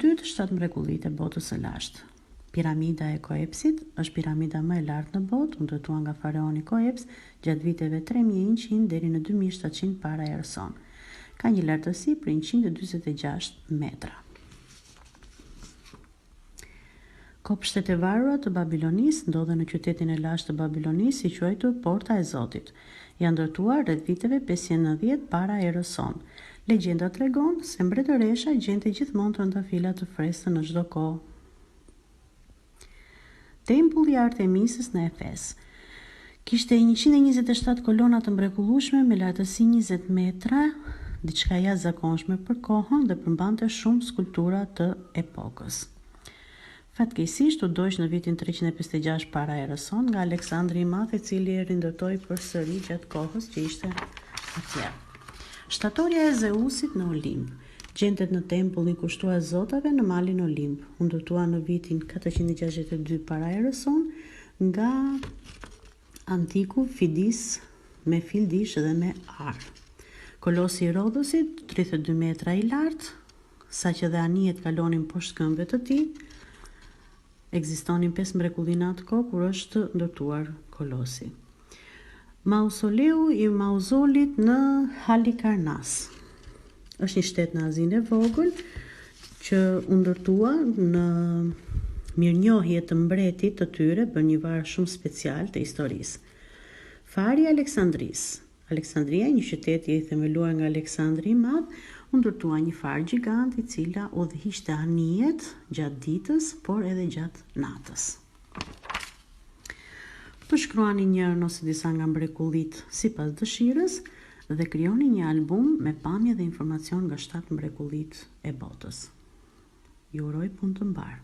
dytë, 7 mrekullitë e botës së lashtë. Piramida e Koepsit është piramida më e lartë në botë, u ndërtuar nga faraoni Koeps gjatë viteve 3100 deri në 2700 para erës sonë. Ka një lartësi për 146 metra. Kopshtet e varura të Babilonisë ndodhen në qytetin e lashtë të Babilonisë, i quajtur Porta e Zotit. Janë ndërtuar rreth viteve 590 para erës sonë. Legjenda tregon se mbretëresha gjente gjithmonë trëndafila të freskëta në çdo kohë. Tempulli i Artemisës në Efes kishte 127 kolona të mrekullueshme me lartësi 20 metra, diçka jashtëzakonshme për kohën dhe përmbante shumë skulptura të epokës. Fatkeqësisht u dojsh në vitin 356 para erës sonë nga Aleksandri i Madh, i cili e rindërtoi përsëri gjatë kohës që ishte atje. Shtatorja e Zeusit në Olimp gjendet në tempullin kushtuar zotave në malin Olimp, u ndërtuar në vitin 462 para erës sonë nga antiku Fidis me fildish dhe me ar. Kolosi i Rodhosit, 32 metra i lartë, saqë dhe anijet kalonin poshtë këmbëve të tij. Ekzistonin 5 mrekullina atë kohë kur është ndërtuar kolosi. Mausoleu i Mauzolit në Halikarnas është një shtet në Azinë e vogël që u ndërtua në mirënjohje të mbretit të tyre për një varë shumë special të historisë. Fari i Aleksandrisë. Aleksandria, një qytet i themeluar nga Aleksandri i Madh, u ndërtua një farë gjigant i cila udhëhiqte anijet gjatë ditës, por edhe gjatë natës. Përshkruani njërin ose disa nga mrekullitë sipas dëshirës dhe krijoni një album me pamje dhe informacion nga 7 mrekullitë e botës. Ju uroj punë të mbarë.